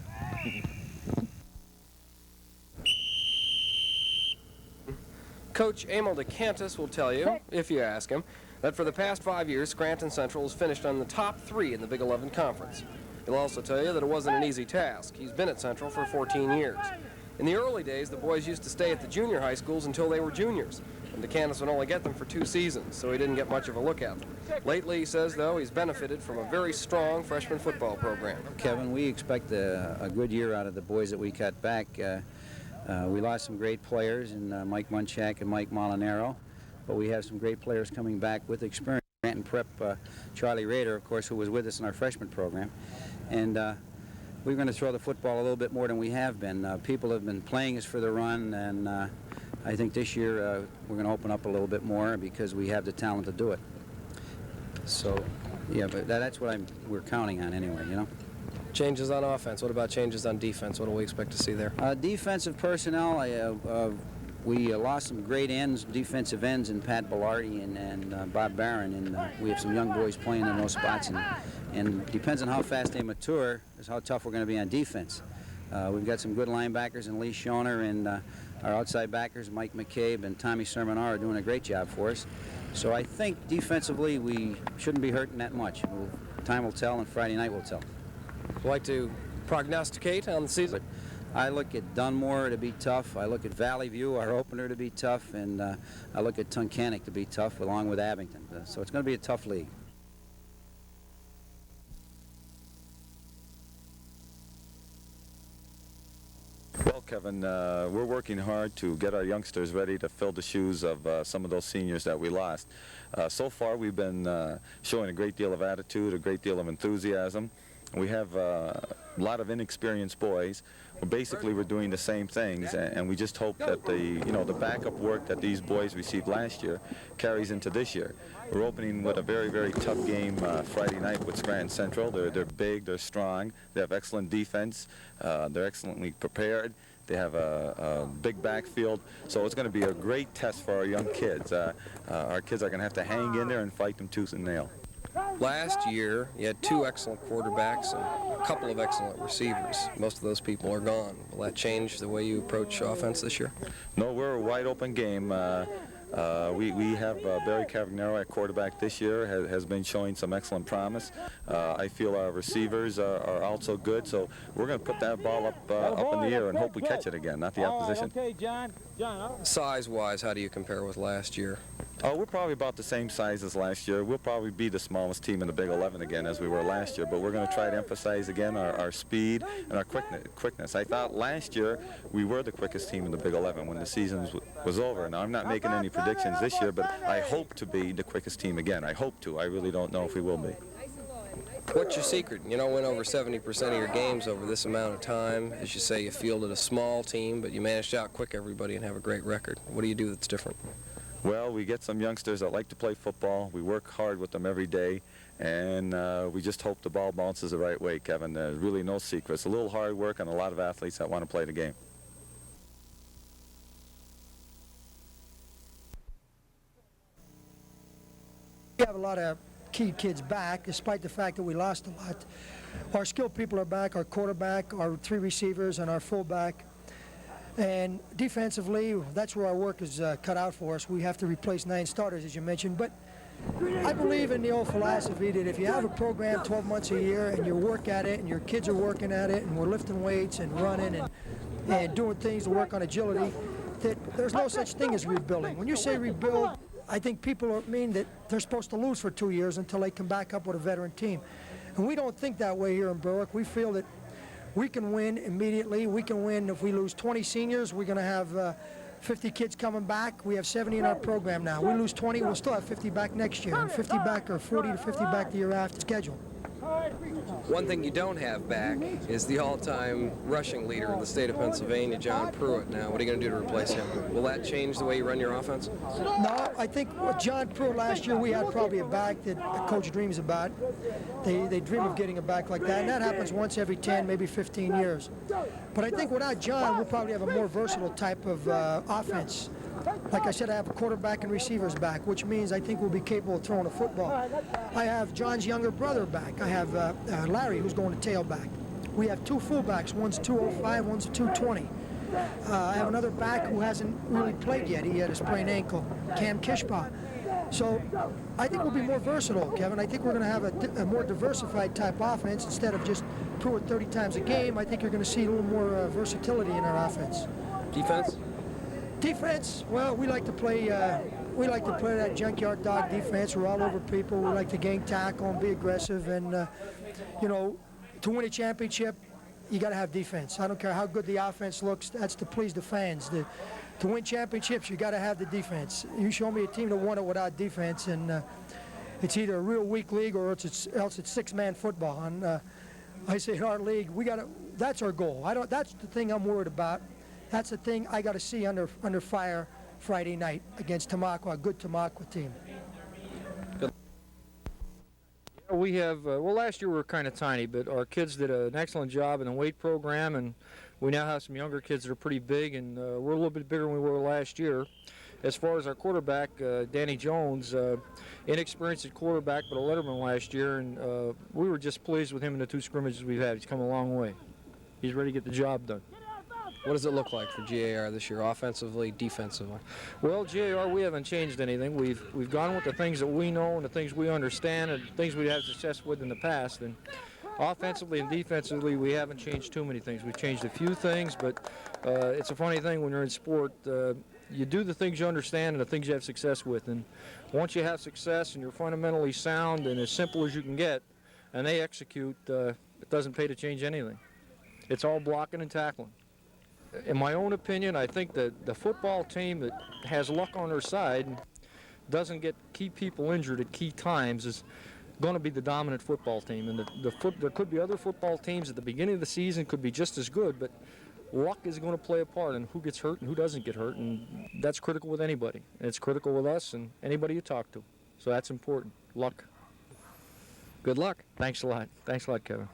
Coach Emil DeCantis will tell you, if you ask him, that for the past 5 years, Scranton Central has finished on the top 3 in the Big 11 Conference. He'll also tell you that it wasn't an easy task. He's been at Central for 14 years. In the early days, the boys used to stay at the junior high schools until they were juniors, and DeCantis would only get them for 2 seasons, so he didn't get much of a look at them. Lately, he says, though, he's benefited from a very strong freshman football program. Kevin, we expect a good year out of the boys that we cut back. We lost some great players in Mike Munchak and Mike Molinaro, but we have some great players coming back with experience. Scranton Prep, Charlie Rader, of course, who was with us in our freshman program. And we're going to throw the football a little bit more than we have been. People have been playing us for the run, and I think this year we're going to open up a little bit more because we have the talent to do it. So, yeah, but that's what we're counting on anyway, you know. Changes on offense. What about changes on defense? What do we expect to see there? Defensive personnel, we lost some great ends, defensive ends, in Pat Bellardi and Bob Barron, and we have some young boys playing in those spots. And depends on how fast they mature is how tough we're going to be on defense. We've got some good linebackers in Lee Schoner, and our outside backers, Mike McCabe and Tommy Sermonar, are doing a great job for us. So I think defensively we shouldn't be hurting that much. Time will tell, and Friday night will tell. Would you like to prognosticate on the season? I look at Dunmore to be tough. I look at Valley View, our opener, to be tough, and I look at Tunkhannock to be tough, along with Abington. So it's going to be a tough league. Well, Kevin, we're working hard to get our youngsters ready to fill the shoes of some of those seniors that we lost. So far, we've been showing a great deal of attitude, a great deal of enthusiasm. We have a lot of inexperienced boys. Basically, we're doing the same things, and we just hope that the backup work that these boys received last year carries into this year. We're opening with a very, very tough game Friday night with Scranton Central. They're big, they're strong, they have excellent defense, they're excellently prepared. They have a big backfield, so it's going to be a great test for our young kids. Our kids are going to have to hang in there and fight them tooth and nail. Last year, you had 2 excellent quarterbacks and a couple of excellent receivers. Most of those people are gone. Will that change the way you approach offense this year? No, we're a wide open game. We have Barry Cavagnaro at quarterback this year, has been showing some excellent promise. I feel our receivers are also good, so we're going to put that ball up in the air and hope we catch it again, not the opposition. Okay, John. Size-wise, how do you compare with last year? Oh, we're probably about the same size as last year. We'll probably be the smallest team in the Big 11 again as we were last year, but we're going to try to emphasize again our speed and our quickness. I thought last year we were the quickest team in the Big 11 when the season was over. Now, I'm not making any predictions this year, but I hope to be the quickest team again. I hope to. I really don't know if we will be. What's your secret? You don't win over 70% of your games over this amount of time. As you say, you fielded a small team, but you managed to outquick everybody and have a great record. What do you do that's different? Well, we get some youngsters that like to play football. We work hard with them every day, and we just hope the ball bounces the right way, Kevin. There's really no secrets. A little hard work and a lot of athletes that want to play the game. We have a lot of key kids back, despite the fact that we lost a lot. Our skilled people are back, our quarterback, our 3 receivers, and our fullback. And defensively, that's where our work is cut out for us. We have to replace 9 starters, as you mentioned. But I believe in the old philosophy that if you have a program 12 months a year and you work at it and your kids are working at it and we're lifting weights and running and doing things to work on agility, that there's no such thing as rebuilding. When you say rebuild, I think people mean that they're supposed to lose for 2 years until they come back up with a veteran team. And we don't think that way here in Berwick. We feel that we can win immediately. We can win if we lose 20 seniors. We're going to have 50 kids coming back. We have 70 in our program now. We lose 20, we'll still have 50 back next year, and 50 back or 40 to 50 back the year after schedule. One thing you don't have back is the all-time rushing leader in the state of Pennsylvania, John Pruitt. Now, what are you going to do to replace him? Will that change the way you run your offense? No, I think with John Pruitt last year, we had probably a back that the coach dreams about. They dream of getting a back like that, and that happens once every 10, maybe 15 years. But I think without John, we'll probably have a more versatile type of offense. Like I said, I have a quarterback and receivers back, which means I think we'll be capable of throwing a football. I have John's younger brother back. I have Larry, who's going to tailback. We have 2 fullbacks. One's 205, one's 220. I have another back who hasn't really played yet. He had a sprained ankle, Cam Kishpa. So I think we'll be more versatile, Kevin. I think we're going to have a more diversified type offense instead of just Pruitt 30 times a game. I think you're going to see a little more versatility in our offense. Defense? Defense, well, we like to play that junkyard dog defense. We're all over people. We like to gang tackle and be aggressive. And, you know, to win a championship, you got to have defense. I don't care how good the offense looks. That's to please the fans. To win championships, you got to have the defense. You show me a team that won it without defense, and it's either a real weak league or else it's six-man football. And I say in our league, that's our goal. That's the thing I'm worried about. That's the thing I got to see under fire Friday night against Tamaqua, a good Tamaqua team. We have, well, last year we were kind of tiny, but our kids did an excellent job in the weight program, and we now have some younger kids that are pretty big, and we're a little bit bigger than we were last year. As far as our quarterback, Danny Jones, inexperienced at quarterback, but a letterman last year, and we were just pleased with him in the two scrimmages we've had. He's come a long way. He's ready to get the job done. What does it look like for GAR this year, offensively, defensively? Well, GAR, we haven't changed anything. We've gone with the things that we know and the things we understand and things we've had success with in the past. And offensively and defensively, we haven't changed too many things. We've changed a few things, but it's a funny thing when you're in sport. You do the things you understand and the things you have success with. And once you have success and you're fundamentally sound and as simple as you can get, and they execute, it doesn't pay to change anything. It's all blocking and tackling. In my own opinion, I think that the football team that has luck on their side, doesn't get key people injured at key times, is going to be the dominant football team. And there could be other football teams at the beginning of the season could be just as good, but luck is going to play a part in who gets hurt and who doesn't get hurt, and that's critical with anybody. And it's critical with us and anybody you talk to. So that's important. Luck. Good luck. Thanks a lot. Thanks a lot, Kevin.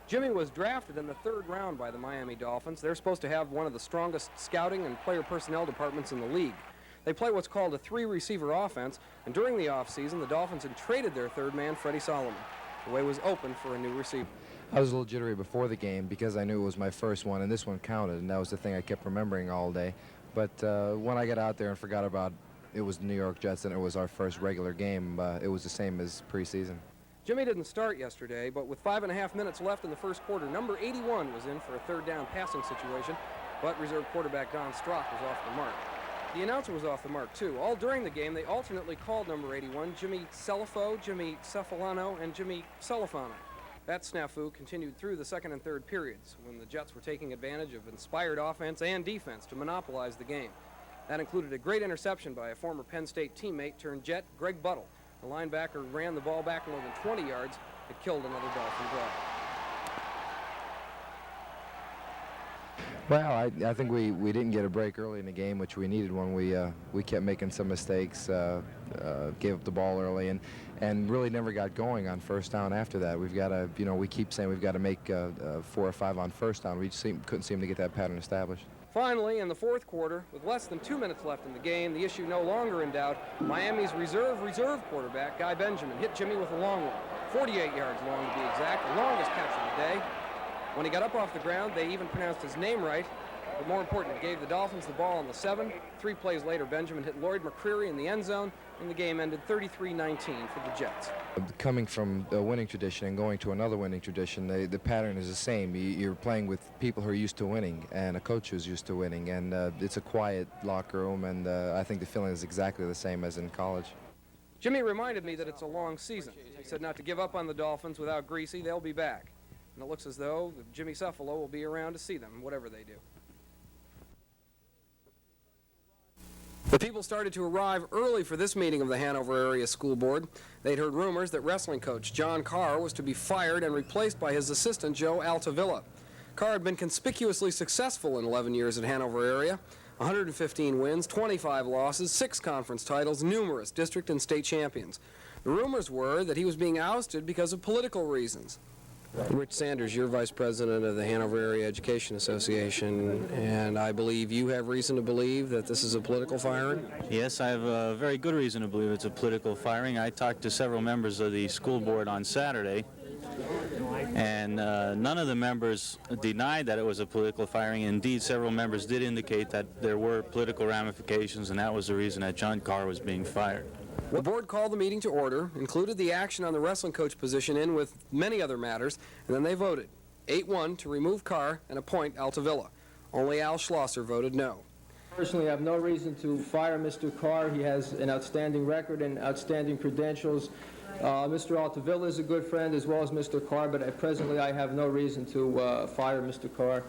Jimmy was drafted in the 3rd round by the Miami Dolphins. They're supposed to have one of the strongest scouting and player personnel departments in the league. They play what's called a 3-receiver offense, and during the offseason, the Dolphins had traded their 3rd man, Freddie Solomon. The way was open for a new receiver. I was a little jittery before the game because I knew it was my first one, and this one counted, and that was the thing I kept remembering all day. But when I got out there and forgot about it was the New York Jets and it was our first regular game, it was the same as preseason. Jimmy didn't start yesterday, but with 5.5 minutes left in the first quarter, number 81 was in for a 3rd down passing situation, but reserve quarterback Don Strock was off the mark. The announcer was off the mark, too. All during the game, they alternately called number 81 Jimmy Cefalo, Jimmy Cefalano, and Jimmy Celifano. That snafu continued through the 2nd and 3rd periods, when the Jets were taking advantage of inspired offense and defense to monopolize the game. That included a great interception by a former Penn State teammate turned Jet, Greg Buttle. The linebacker ran the ball back more than 20 yards. It killed another Dolphin drive. Well, I think we didn't get a break early in the game, which we needed when we kept making some mistakes, gave up the ball early, and really never got going on first down after that. We've got to, we keep saying we've got to make 4 or 5 on first down. We just couldn't seem to get that pattern established. Finally, in the 4th quarter, with less than 2 minutes left in the game, the issue no longer in doubt, Miami's reserve quarterback, Guy Benjamin, hit Jimmy with a long one, 48 yards long to be exact, the longest catch of the day. When he got up off the ground, they even pronounced his name right, but more important, it gave the Dolphins the ball on the 7. 3 plays later, Benjamin hit Lloyd McCreary in the end zone, and the game ended 33-19 for the Jets. Coming from a winning tradition and going to another winning tradition, the pattern is the same. You're playing with people who are used to winning and a coach who's used to winning, and it's a quiet locker room, and I think the feeling is exactly the same as in college. Jimmy reminded me that it's a long season. He said not to give up on the Dolphins. Without Greasy, they'll be back. And it looks as though Jimmy Cefalo will be around to see them, whatever they do. The people started to arrive early for this meeting of the Hanover Area School Board. They'd heard rumors that wrestling coach John Carr was to be fired and replaced by his assistant Joe Altavilla. Carr had been conspicuously successful in 11 years at Hanover Area. 115 wins, 25 losses, 6 conference titles, numerous district and state champions. The rumors were that he was being ousted because of political reasons. Rich Sanders, you're vice president of the Hanover Area Education Association, and I believe you have reason to believe that this is a political firing? Yes, I have a very good reason to believe it's a political firing. I talked to several members of the school board on Saturday, and none of the members denied that it was a political firing. Indeed, several members did indicate that there were political ramifications, and that was the reason that John Carr was being fired. The board called the meeting to order, included the action on the wrestling coach position in with many other matters, and then they voted 8-1 to remove Carr and appoint Altavilla. Only Al Schlosser voted no. Personally, I have no reason to fire Mr. Carr. He has an outstanding record and outstanding credentials. Mr. Altavilla is a good friend as well as Mr. Carr, but presently I have no reason to fire Mr. Carr.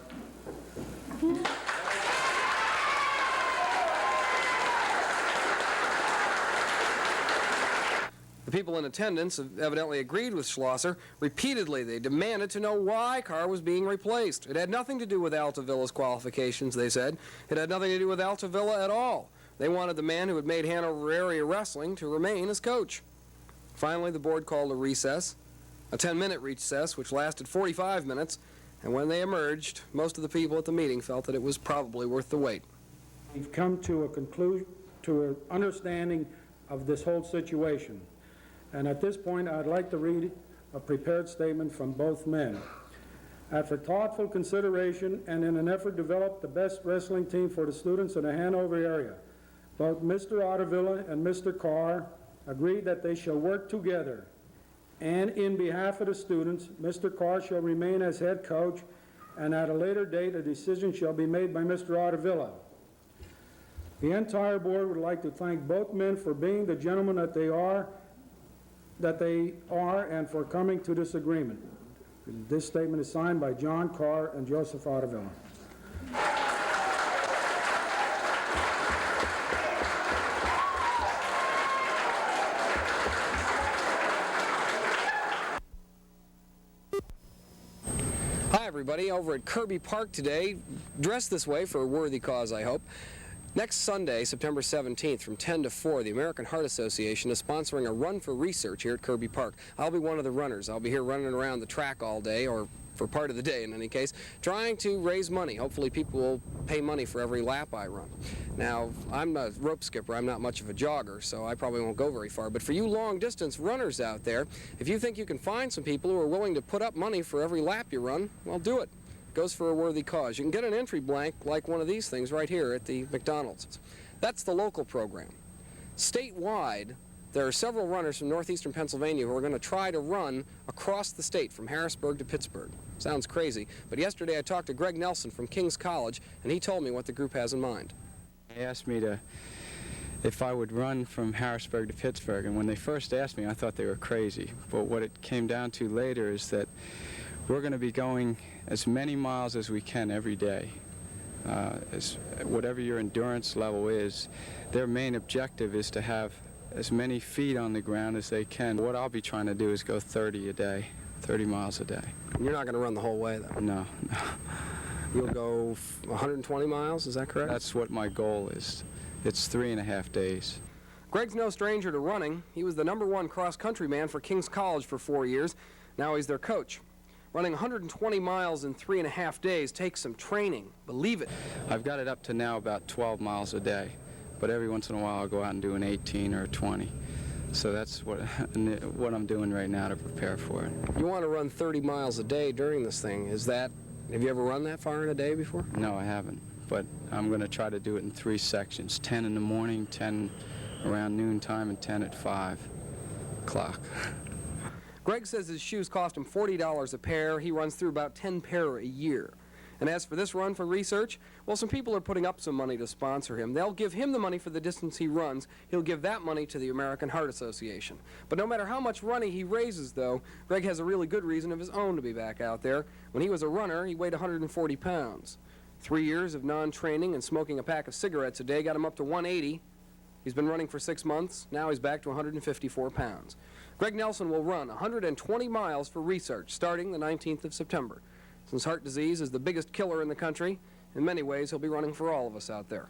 The people in attendance evidently agreed with Schlosser. Repeatedly, they demanded to know why Carr was being replaced. It had nothing to do with Altavilla's qualifications, they said. It had nothing to do with Altavilla at all. They wanted the man who had made Hanover area wrestling to remain as coach. Finally, the board called a recess, a 10-minute recess, which lasted 45 minutes, and when they emerged, most of the people at the meeting felt that it was probably worth the wait. We've come to a conclusion, to an understanding of this whole situation. And at this point, I'd like to read a prepared statement from both men. After thoughtful consideration and in an effort to develop the best wrestling team for the students in the Hanover area, both Mr. Altavilla and Mr. Carr agreed that they shall work together. And in behalf of the students, Mr. Carr shall remain as head coach, and at a later date, a decision shall be made by Mr. Altavilla. The entire board would like to thank both men for being the gentlemen that they are, and for coming to this agreement. This statement is signed by John Carr and Joseph Altavilla. Hi, everybody. Over at Kirby Park today, dressed this way for a worthy cause, I hope. Next Sunday, September 17th, from 10 to 4, the American Heart Association is sponsoring a run for research here at Kirby Park. I'll be one of the runners. I'll be here running around the track all day, or for part of the day in any case, trying to raise money. Hopefully people will pay money for every lap I run. Now, I'm a rope skipper. I'm not much of a jogger, so I probably won't go very far. But for you long-distance runners out there, if you think you can find some people who are willing to put up money for every lap you run, well, do it. Goes for a worthy cause. You can get an entry blank like one of these things right here at the McDonald's. That's the local program. Statewide, there are several runners from northeastern Pennsylvania who are going to try to run across the state from Harrisburg to Pittsburgh. Sounds crazy, but yesterday I talked to Greg Nelson from King's College, and he told me what the group has in mind. They asked me if I would run from Harrisburg to Pittsburgh, and when they first asked me, I thought they were crazy. But what it came down to later is that we're going to be going as many miles as we can every day. Whatever your endurance level is, their main objective is to have as many feet on the ground as they can. What I'll be trying to do is go 30 a day, 30 miles a day. You're not going to run the whole way, though? No. You'll go 120 miles, is that correct? That's what my goal is. It's 3.5 days. Greg's no stranger to running. He was the #1 cross-country man for King's College for 4 years. Now he's their coach. Running 120 miles in 3.5 days takes some training, believe it. I've got it up to now about 12 miles a day, but every once in a while I'll go out and do an 18 or 20. So that's what I'm doing right now to prepare for it. You want to run 30 miles a day during this thing. Have you ever run that far in a day before? No, I haven't, but I'm going to try to do it in 3 sections, 10 in the morning, 10 around noontime, and 10 at 5 o'clock. Greg says his shoes cost him $40 a pair. He runs through about 10 pair a year. And as for this run for research, well, some people are putting up some money to sponsor him. They'll give him the money for the distance he runs. He'll give that money to the American Heart Association. But no matter how much money he raises, though, Greg has a really good reason of his own to be back out there. When he was a runner, he weighed 140 pounds. 3 years of non-training and smoking a pack of cigarettes a day got him up to 180. He's been running for 6 months. Now he's back to 154 pounds. Greg Nelson will run 120 miles for research starting the 19th of September. Since heart disease is the biggest killer in the country, in many ways he'll be running for all of us out there.